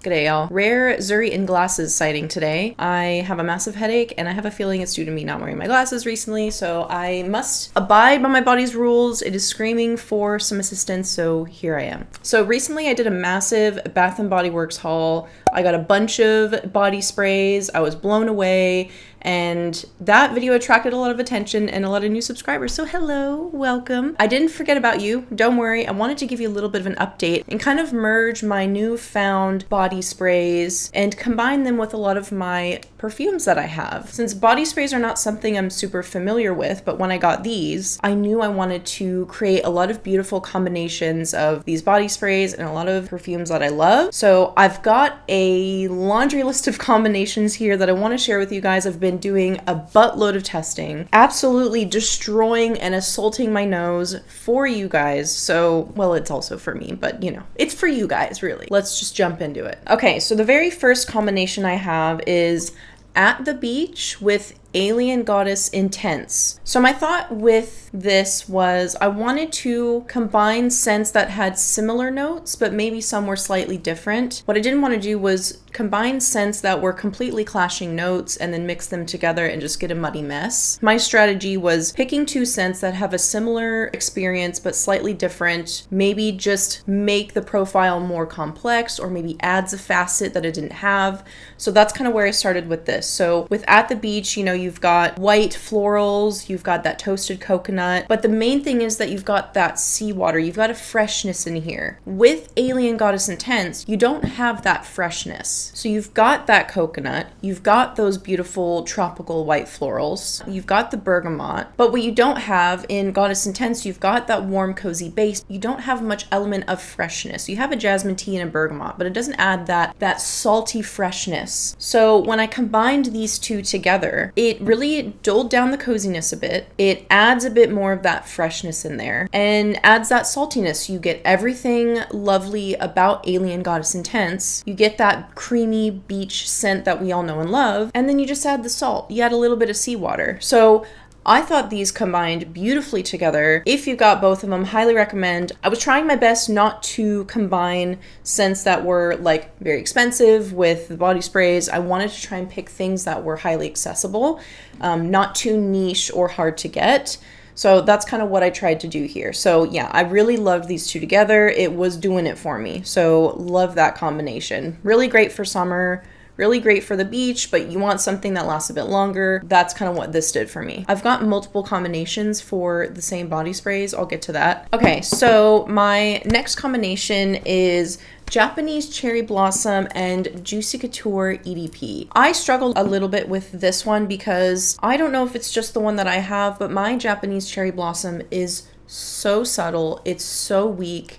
G'day y'all. Rare Zuri in glasses sighting today. I have a massive headache and I have a feeling it's due to me not wearing my glasses recently, so I must abide by my body's rules. It is screaming for some assistance, so here I am. So recently I did a massive Bath & Body Works haul. I got a bunch of body sprays. I was blown away. And that video attracted a lot of attention and a lot of new subscribers. So hello, welcome. I didn't forget about you. Don't worry. I wanted to give you a little bit of an update and kind of merge my newfound body sprays and combine them with a lot of my perfumes that I have. Since body sprays are not something I'm super familiar with, but when I got these, I knew I wanted to create a lot of beautiful combinations of these body sprays and a lot of perfumes that I love. So I've got a laundry list of combinations here that I want to share with you guys. I've been doing a buttload of testing, absolutely destroying and assaulting my nose for you guys. So, well, it's also for me, but you know, it's for you guys, really. Let's just jump into it. Okay, so the very first combination I have is At the Beach with Alien Goddess Intense. So my thought with this was I wanted to combine scents that had similar notes, but maybe some were slightly different. What I didn't want to do was combine scents that were completely clashing notes and then mix them together and just get a muddy mess. My strategy was picking two scents that have a similar experience but slightly different, maybe just make the profile more complex or maybe adds a facet that it didn't have. So that's kind of where I started with this. So with At the Beach, you know, you've got white florals, you've got that toasted coconut, but the main thing is that you've got that seawater, you've got a freshness in here. With Alien Goddess Intense, you don't have that freshness. So you've got that coconut, you've got those beautiful tropical white florals, you've got the bergamot, but what you don't have in Goddess Intense, you've got that warm, cozy base. You don't have much element of freshness. You have a jasmine tea and a bergamot, but it doesn't add that salty freshness. So when I combined these two together, it really dulled down the coziness a bit. It adds a bit more of that freshness in there and adds that saltiness. You get everything lovely about Alien Goddess Intense. You get that creamy beach scent that we all know and love, and then you just add the salt. You add a little bit of seawater. So I thought these combined beautifully together. If you've got both of them, highly recommend. I was trying my best not to combine scents that were like very expensive with the body sprays. I wanted to try and pick things that were highly accessible, not too niche or hard to get. So that's kind of what I tried to do here. So yeah, I really loved these two together. It was doing it for me. So love that combination. Really great for summer. Really great for the beach, but you want something that lasts a bit longer. That's kind of what this did for me. I've got multiple combinations for the same body sprays. I'll get to that. Okay, so my next combination is Japanese Cherry Blossom and Juicy Couture EDP. I struggled a little bit with this one because I don't know if it's just the one that I have, but my Japanese Cherry Blossom is so subtle. It's so weak.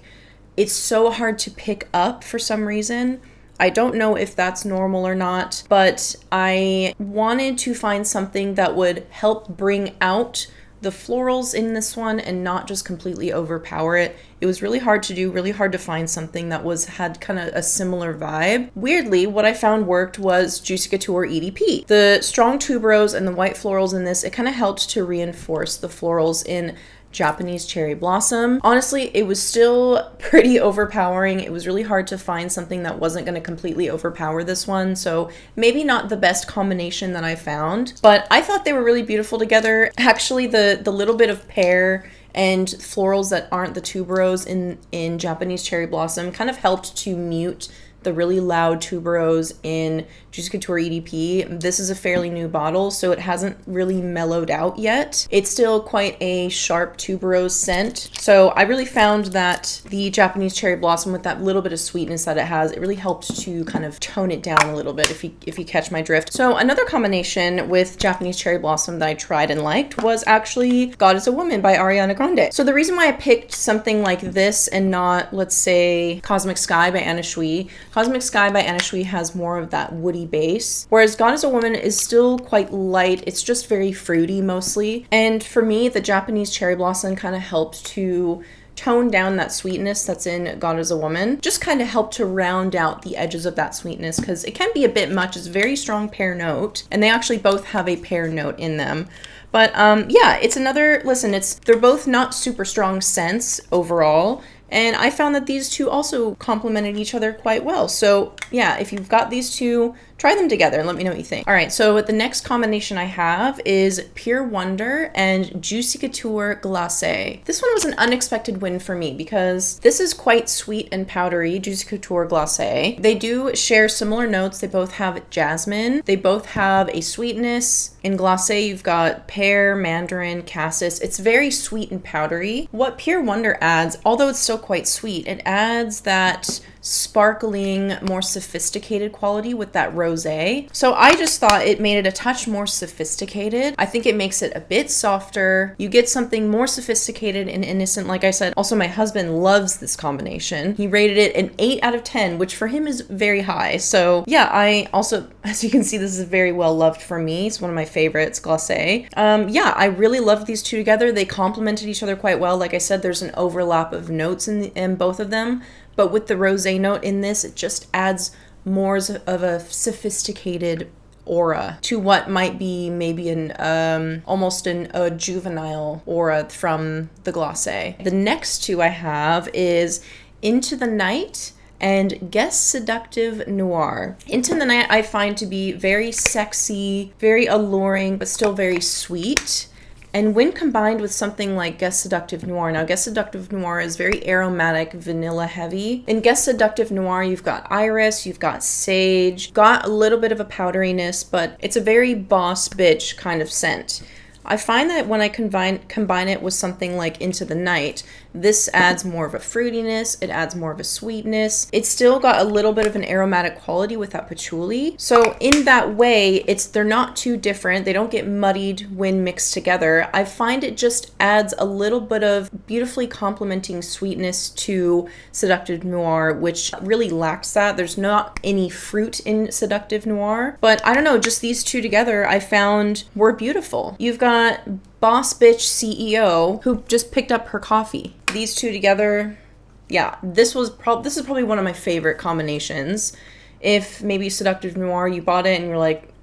It's so hard to pick up for some reason. I don't know if that's normal or not, but I wanted to find something that would help bring out the florals in this one and not just completely overpower it. It was really hard to do, really hard to find something that had kind of a similar vibe. Weirdly, what I found worked was Juicy Couture EDP. The strong tuberose and the white florals in this, it kind of helped to reinforce the florals in Japanese Cherry Blossom. Honestly, it was still pretty overpowering. It was really hard to find something that wasn't going to completely overpower this one, so maybe not the best combination that I found, but I thought they were really beautiful together. Actually, the little bit of pear and florals that aren't the tuberose in Japanese Cherry Blossom kind of helped to mute the really loud tuberose in Juicy Couture EDP. This is a fairly new bottle, so it hasn't really mellowed out yet. It's still quite a sharp tuberose scent. So I really found that the Japanese Cherry Blossom, with that little bit of sweetness that it has, it really helped to kind of tone it down a little bit, if you catch my drift. So another combination with Japanese Cherry Blossom that I tried and liked was actually God is a Woman by Ariana Grande. So the reason why I picked something like this and not, let's say, Cosmic Sky by Anna Shui, Cosmic Sky by Anna Shui has more of that woody base, whereas God is a Woman is still quite light. It's just very fruity mostly. And for me, the Japanese Cherry Blossom kind of helped to tone down that sweetness that's in God is a Woman. Just kind of helped to round out the edges of that sweetness because it can be a bit much. It's a very strong pear note, and they actually both have a pear note in them. But yeah, it's another, listen, they're both not super strong scents overall. And I found that these two also complemented each other quite well. So yeah, if you've got these two, try them together and let me know what you think. All right, so the next combination I have is Pure Wonder and Juicy Couture Glacé. This one was an unexpected win for me because this is quite sweet and powdery, Juicy Couture Glacé. They do share similar notes. They both have jasmine. They both have a sweetness. In Glacé, you've got pear, mandarin, cassis. It's very sweet and powdery. What Pure Wonder adds, although it's still quite sweet, it adds that sparkling, more sophisticated quality with that rosé. So I just thought it made it a touch more sophisticated. I think it makes it a bit softer. You get something more sophisticated and innocent, like I said. Also, my husband loves this combination. He rated it an 8 out of 10, which for him is very high. So yeah, I also, as you can see, this is very well loved for me. It's one of my favorites, Glacé. Yeah, I really loved these two together. They complemented each other quite well. Like I said, there's an overlap of notes in both of them. But with the rosé note in this, it just adds more of a sophisticated aura to what might be maybe an almost a juvenile aura from the Glacé. The next two I have is Into the Night and Guess Seductive Noir. Into the Night I find to be very sexy, very alluring, but still very sweet. And when combined with something like Guess Seductive Noir, now Guess Seductive Noir is very aromatic, vanilla heavy. In Guess Seductive Noir, you've got iris, you've got sage, got a little bit of a powderiness, but it's a very boss bitch kind of scent. I find that when I combine it with something like Into the Night, this adds more of a fruitiness, it adds more of a sweetness. It's still got a little bit of an aromatic quality with that patchouli. So in that way, they're not too different. They don't get muddied when mixed together. I find it just adds a little bit of beautifully complementing sweetness to Seductive Noir, which really lacks that. There's not any fruit in Seductive Noir, but I don't know, just these two together I found were beautiful. You've got Boss Bitch CEO who just picked up her coffee. These two together, yeah, this is probably one of my favorite combinations. If maybe Seductive Noir, you bought it and you're like,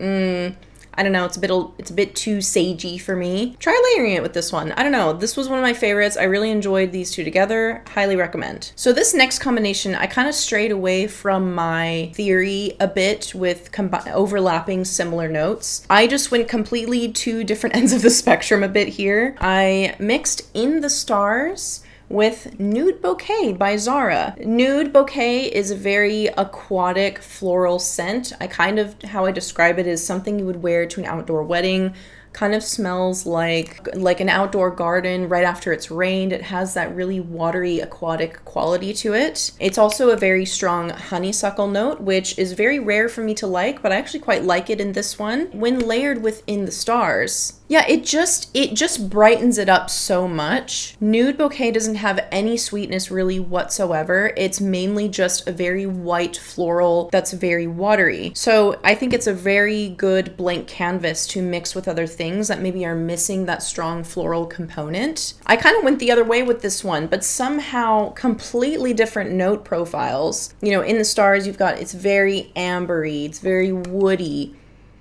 I don't know, it's a bit too sagey for me, try layering it with this one. I don't know, this was one of my favorites. I really enjoyed these two together. Highly recommend. So this next combination, I kind of strayed away from my theory a bit with overlapping similar notes. I just went completely two different ends of the spectrum a bit here. I mixed In the Stars with Nude Bouquet by Zara. Nude Bouquet is a very aquatic floral scent. How I describe it is something you would wear to an outdoor wedding. Kind of smells like an outdoor garden right after it's rained. It has that really watery aquatic quality to it. It's also a very strong honeysuckle note, which is very rare for me to like, but I actually quite like it in this one. When layered with In the Stars, yeah, it just brightens it up so much. Nude Bouquet doesn't have any sweetness really whatsoever. It's mainly just a very white floral that's very watery. So I think it's a very good blank canvas to mix with other things that maybe are missing that strong floral component. I kind of went the other way with this one, but somehow completely different note profiles. You know, In the Stars, it's very ambery, it's very woody,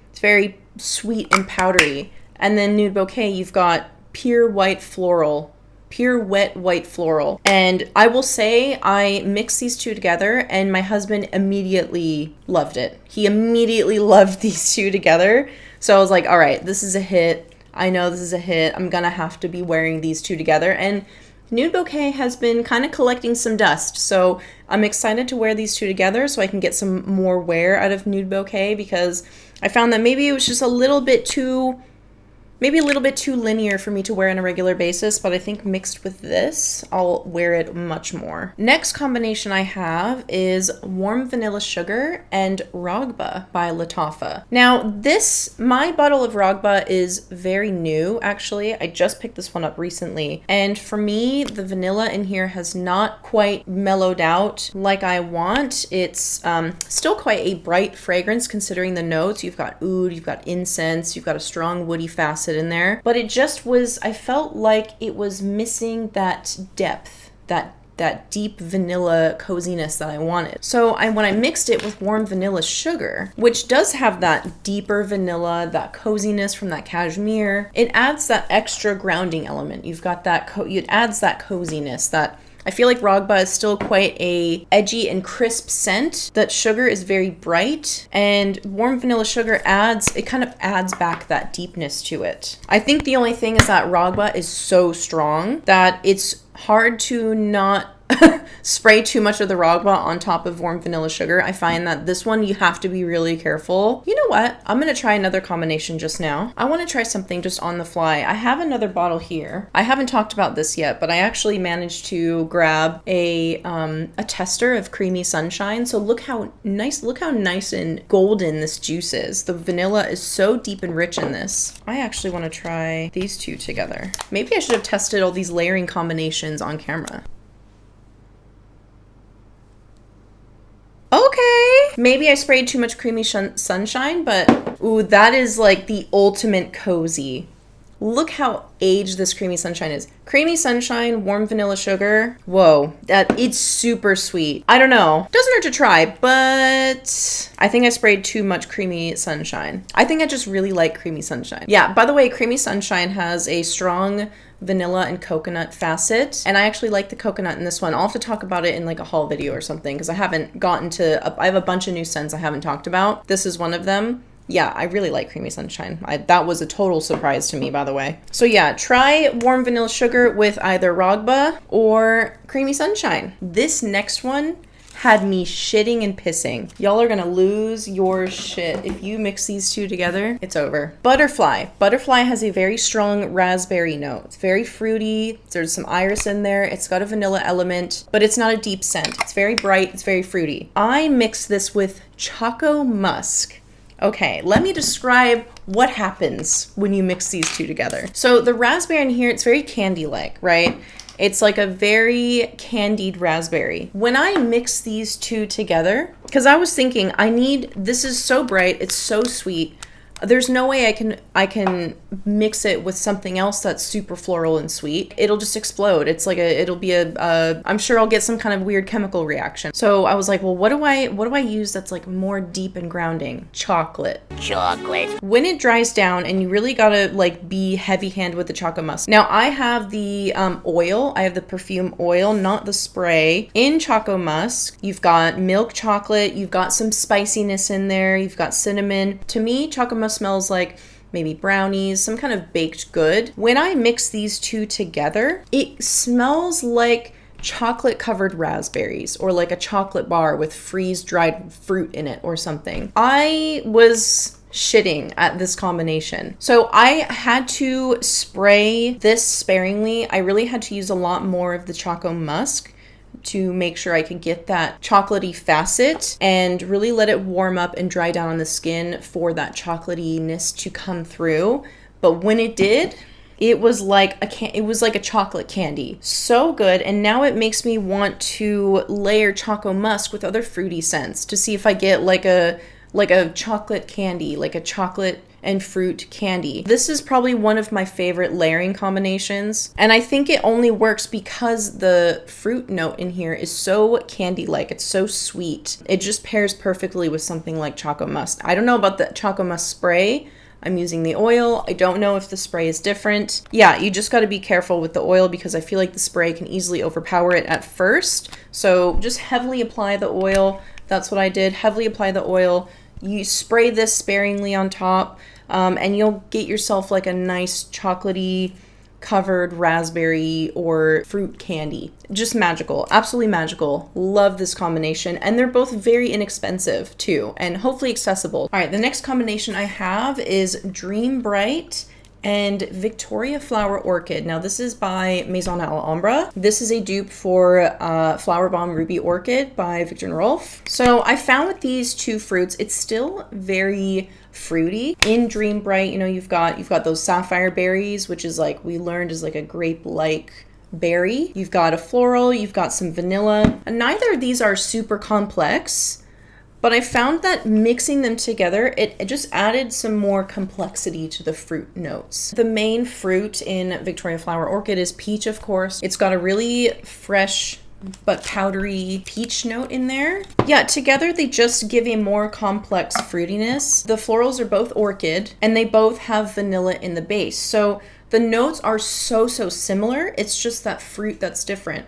it's very sweet and powdery. And then Nude Bouquet, you've got pure wet white floral. And I will say I mixed these two together and my husband immediately loved it. He immediately loved these two together. So I was like, all right, this is a hit. I know this is a hit. I'm gonna have to be wearing these two together. And Nude Bouquet has been kind of collecting some dust. So I'm excited to wear these two together so I can get some more wear out of Nude Bouquet, because I found that maybe it was just a little bit too linear for me to wear on a regular basis, but I think mixed with this, I'll wear it much more. Next combination I have is Warm Vanilla Sugar and Raghba by Lattafa. Now my bottle of Raghba is very new, actually. I just picked this one up recently. And for me, the vanilla in here has not quite mellowed out like I want. It's still quite a bright fragrance considering the notes. You've got oud, you've got incense, you've got a strong woody facet in there, but it just was, I felt like it was missing that depth, that deep vanilla coziness that I wanted. So when I mixed it with Warm Vanilla Sugar, which does have that deeper vanilla, that coziness from that cashmere, it adds that extra grounding element. You've got that, it adds that coziness, that I feel like Raghba is still quite a edgy and crisp scent. That sugar is very bright, and warm vanilla sugar kind of adds back that deepness to it. I think the only thing is that Raghba is so strong that it's hard to not spray too much of the Raghba on top of warm vanilla sugar. I find that this one you have to be really careful. You know what? I'm gonna try another combination just now. I want to try something just on the fly. I have another bottle here. I haven't talked about this yet, but I actually managed to grab a tester of Creamy Sunshine. So look how nice and golden this juice is. The vanilla is so deep and rich in this. I actually want to try these two together. Maybe I should have tested all these layering combinations on camera. Okay, maybe I sprayed too much Creamy Sunshine, but ooh, that is like the ultimate cozy. Look how aged this Creamy Sunshine is. Creamy Sunshine, warm vanilla sugar. Whoa, it's super sweet. I don't know. Doesn't hurt to try, but I think I sprayed too much Creamy Sunshine. I think I just really like Creamy Sunshine. Yeah, by the way, Creamy Sunshine has a strong vanilla and coconut facet, and I actually like the coconut in this one. I'll have to talk about it in like a haul video or something, because I haven't gotten to, I have a bunch of new scents I haven't talked about. This is one of them. Yeah, I really like Creamy Sunshine. That was a total surprise to me, by the way. So yeah, try warm vanilla sugar with either Raghba or Creamy Sunshine. This next one had me shitting and pissing. Y'all are gonna lose your shit. If you mix these two together, it's over. Butterfly. Butterfly has a very strong raspberry note. It's very fruity. There's some iris in there. It's got a vanilla element, but it's not a deep scent. It's very bright. It's very fruity. I mixed this with Choco Musk. Okay, let me describe what happens when you mix these two together. So the raspberry in here, it's very candy-like, right? It's like a very candied raspberry. When I mix these two together, because I was thinking, this is so bright, it's so sweet. There's no way I can mix it with something else that's super floral and sweet. It'll just explode. It's like I'm sure I'll get some kind of weird chemical reaction. So I was like, well, what do I use that's like more deep and grounding? Chocolate. When it dries down, and you really gotta like be heavy hand with the Choco Musk. Now I have the oil. I have the perfume oil, not the spray. In Choco Musk, you've got milk chocolate. You've got some spiciness in there. You've got cinnamon. To me, Choco Musk smells like maybe brownies, some kind of baked good. When I mix these two together, it smells like chocolate covered raspberries, or like a chocolate bar with freeze dried fruit in it or something. I was shitting at this combination. So I had to spray this sparingly. I really had to use a lot more of the Choco Musk to make sure I could get that chocolatey facet and really let it warm up and dry down on the skin for that chocolatiness to come through. But when it did, it was like a chocolate candy. So good. And now it makes me want to layer Choco Musk with other fruity scents to see if I get like a chocolate candy, like a chocolate and fruit candy. This is probably one of my favorite layering combinations, and I think it only works because the fruit note in here is so candy-like. It's so sweet. It just pairs perfectly with something like Choco Musk. I don't know about the Choco Musk spray. I'm using the oil. I don't know if the spray is different. Yeah, you just got to be careful with the oil, because I feel like the spray can easily overpower it at first. So just heavily apply the oil. That's what I did. Heavily apply the oil. You spray this sparingly on top, and you'll get yourself like a nice chocolatey covered raspberry or fruit candy. Just magical. Absolutely magical. Love this combination. And they're both very inexpensive too, and hopefully accessible. All right, the next combination I have is Dream Bright and Victoria Flower Orchid. Now this is by Maison Alhambra. This is a dupe for Flower Bomb Ruby Orchid by Viktor and Rolf. So I found with these two fruits, it's still very fruity. In Dream Bright, you know, you've got those sapphire berries, which is like, we learned is like a grape-like berry. You've got a floral, you've got some vanilla. And neither of these are super complex, but I found that mixing them together, it just added some more complexity to the fruit notes. The main fruit in Victoria Flower Orchid is peach, of course. It's got a really fresh but powdery peach note in there. Yeah, together they just give a more complex fruitiness. The florals are both orchid, and they both have vanilla in the base. So the notes are so similar. It's just that fruit that's different.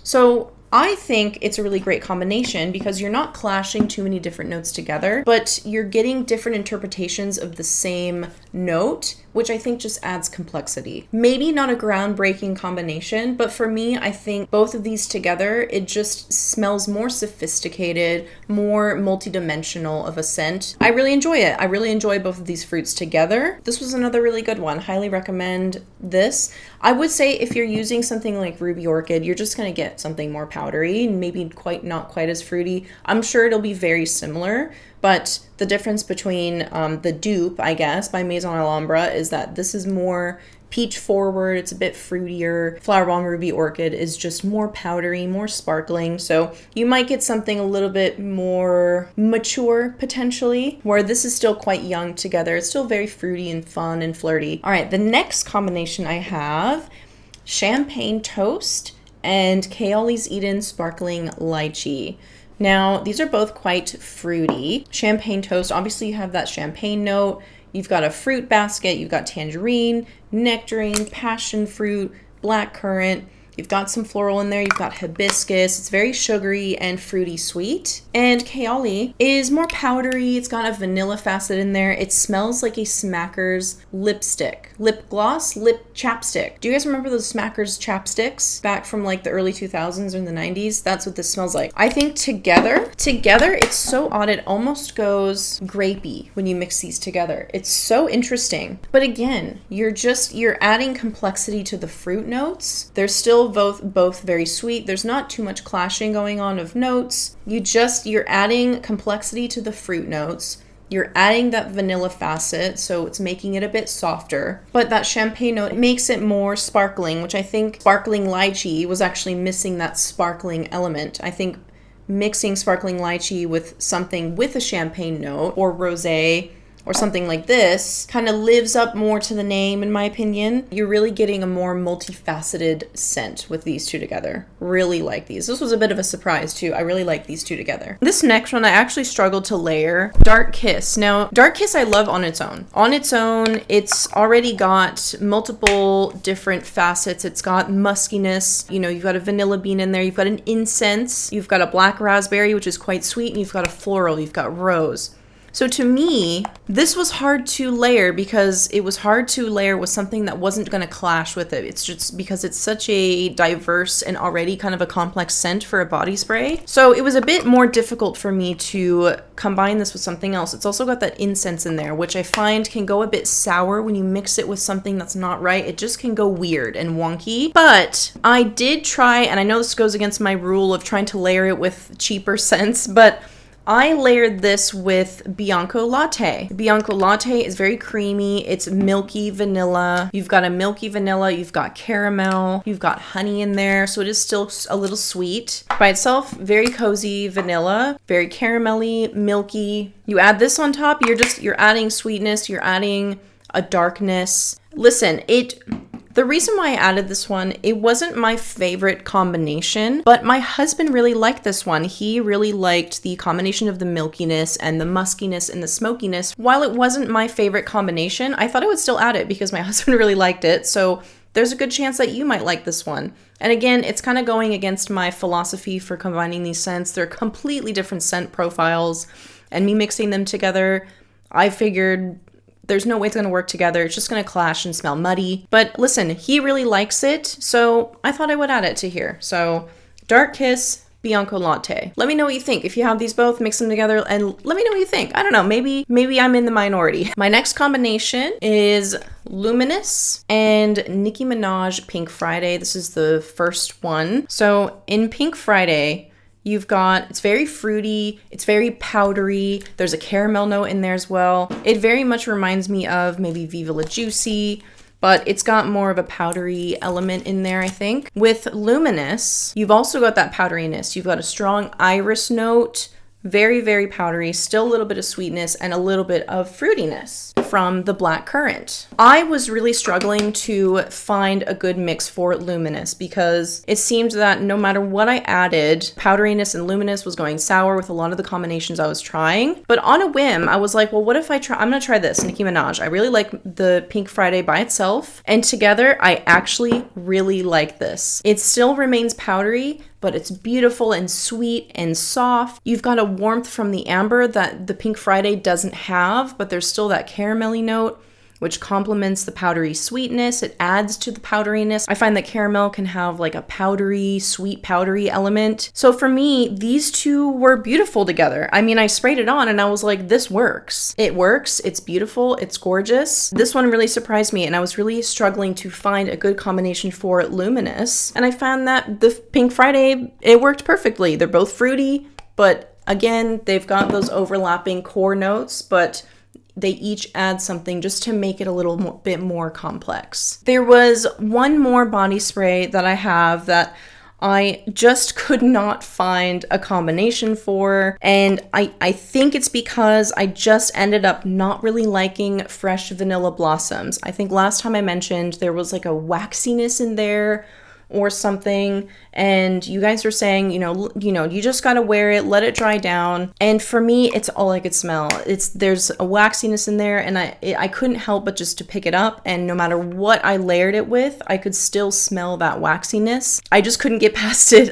So I think it's a really great combination because you're not clashing too many different notes together, but you're getting different interpretations of the same note, which I think just adds complexity. Maybe not a groundbreaking combination, but for me, I think both of these together, it just smells more sophisticated, more multidimensional of a scent. I really enjoy it. I really enjoy both of these fruits together. This was another really good one. Highly recommend this. I would say if you're using something like Ruby Orchid, you're just going to get something more powdery, maybe not quite as fruity. I'm sure it'll be very similar, but the difference between the dupe, I guess, by Maison Alhambra is that this is more peach forward. It's a bit fruitier. Flower Bomb Ruby Orchid is just more powdery, more sparkling. So you might get something a little bit more mature potentially, where this is still quite young together. It's still very fruity and fun and flirty. All right, the next combination I have, Champagne Toast and Kayali's Eden Sparkling Lychee. Now, these are both quite fruity. Champagne Toast, obviously you have that champagne note. You've got a fruit basket. You've got tangerine, nectarine, passion fruit, blackcurrant. You've got some floral in there. You've got hibiscus. It's very sugary and fruity sweet. And Kayali is more powdery. It's got a vanilla facet in there. It smells like a Smackers lipstick, lip gloss, lip chapstick. Do you guys remember those Smackers chapsticks back from like the early 2000s or in the 90s? That's what this smells like. I think together, it's so odd. It almost goes grapey when you mix these together. It's so interesting. But again, you're adding complexity to the fruit notes. They're still both very sweet. There's not too much clashing going on of notes. You're adding complexity to the fruit notes. You're adding that vanilla facet, so it's making it a bit softer. But that champagne note makes it more sparkling, which I think sparkling lychee was actually missing that sparkling element. I think mixing sparkling lychee with something with a champagne note or rosé or something like this kind of lives up more to the name, in my opinion. You're really getting a more multifaceted scent with these two together. Really like these. This was a bit of a surprise too. I really like these two together. This next one I actually struggled to layer. Dark Kiss. Now, Dark Kiss I love on its own. On its own, it's already got multiple different facets. It's got muskiness. You know, you've got a vanilla bean in there. You've got an incense. You've got a black raspberry, which is quite sweet. And you've got a floral. You've got rose. So to me, this was hard to layer because it was hard to layer with something that wasn't going to clash with it. It's just because it's such a diverse and already kind of a complex scent for a body spray. So it was a bit more difficult for me to combine this with something else. It's also got that incense in there, which I find can go a bit sour when you mix it with something that's not right. It just can go weird and wonky. But I did try, and I know this goes against my rule of trying to layer it with cheaper scents, but I layered this with Bianco Latte. Bianco Latte is very creamy. It's milky vanilla. You've got a milky vanilla. You've got caramel. You've got honey in there. So it is still a little sweet. By itself, very cozy vanilla, very caramelly, milky. You add this on top, you're adding sweetness. You're adding a darkness. Listen, the reason why I added this one, it wasn't my favorite combination, but my husband really liked this one. He really liked the combination of the milkiness and the muskiness and the smokiness. While it wasn't my favorite combination, I thought I would still add it because my husband really liked it. So there's a good chance that you might like this one. And again, it's kind of going against my philosophy for combining these scents. They're completely different scent profiles, and me mixing them together, I figured there's no way it's going to work together. It's just going to clash and smell muddy. But listen, he really likes it, so I thought I would add it to here. So Dark Kiss, Bianco Latte. Let me know what you think. If you have these both, mix them together and let me know what you think. I don't know, maybe I'm in the minority. My next combination is Luminous and Nicki Minaj Pink Friday. This is the first one. So in Pink Friday, it's very fruity, it's very powdery, there's a caramel note in there as well. It very much reminds me of maybe Viva La Juicy, but it's got more of a powdery element in there, I think. With Luminous, you've also got that powderiness. You've got a strong iris note, very, very powdery, still a little bit of sweetness and a little bit of fruitiness from the black currant. I was really struggling to find a good mix for Luminous because it seemed that no matter what I added, powderiness and luminous was going sour with a lot of the combinations I was trying. But on a whim, I was like, well, what if I'm gonna try this, Nicki Minaj. I really like the Pink Friday by itself, and together I actually really like this. It still remains powdery. but it's beautiful and sweet and soft. You've got a warmth from the amber that the Pink Friday doesn't have, but there's still that caramelly note, which complements the powdery sweetness. It adds to the powderiness. I find that caramel can have like a powdery, sweet powdery element. So for me, these two were beautiful together. I mean, I sprayed it on and I was like, this works. It works. It's beautiful. It's gorgeous. This one really surprised me, and I was really struggling to find a good combination for Luminous. And I found that the Pink Friday, it worked perfectly. They're both fruity, but again, they've got those overlapping core notes, but they each add something just to make it a little bit more complex. There was one more body spray that I have that I just could not find a combination for, and I think it's because I just ended up not really liking fresh vanilla blossoms. I think last time I mentioned there was like a waxiness in there or something, and you guys were saying, you know, you just gotta wear it, let it dry down. And for me, it's all I could smell. There's a waxiness in there, and I couldn't help but just to pick it up, and no matter what I layered it with, I could still smell that waxiness. I just couldn't get past it.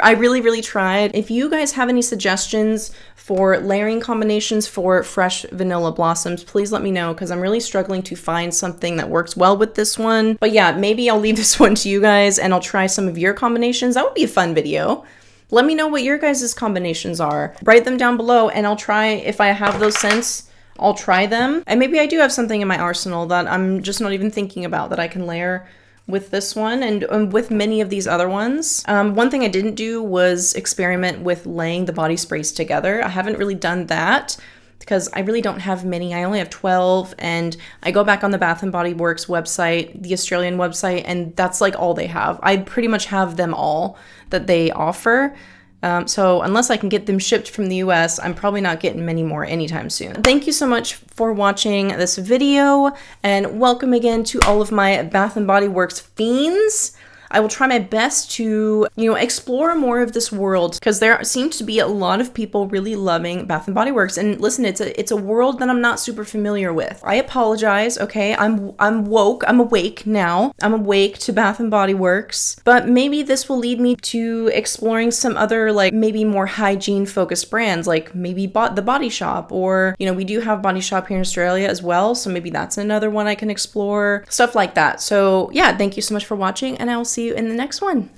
I really, really tried. If you guys have any suggestions for layering combinations for fresh vanilla blossoms, please let me know, because I'm really struggling to find something that works well with this one. But yeah, maybe I'll leave this one to you guys and I'll try some of your combinations. That would be a fun video. Let me know what your guys' combinations are. Write them down below and I'll try, if I have those scents, I'll try them. And maybe I do have something in my arsenal that I'm just not even thinking about that I can layer with this one and with many of these other ones. One thing I didn't do was experiment with laying the body sprays together. I haven't really done that because I really don't have many. I only have 12, and I go back on the Bath & Body Works website, the Australian website, and that's like all they have. I pretty much have them all that they offer. So unless I can get them shipped from the US, I'm probably not getting many more anytime soon. Thank you so much for watching this video, and welcome again to all of my Bath & Body Works fiends. I will try my best to, explore more of this world, because there seems to be a lot of people really loving Bath & Body Works. And listen, it's a world that I'm not super familiar with. I apologize, okay? I'm awake now. I'm awake to Bath & Body Works. But maybe this will lead me to exploring some other, like, maybe more hygiene-focused brands, like maybe The Body Shop, or, we do have Body Shop here in Australia as well, so maybe that's another one I can explore. Stuff like that. So, yeah, thank you so much for watching, and I will see you in the next one.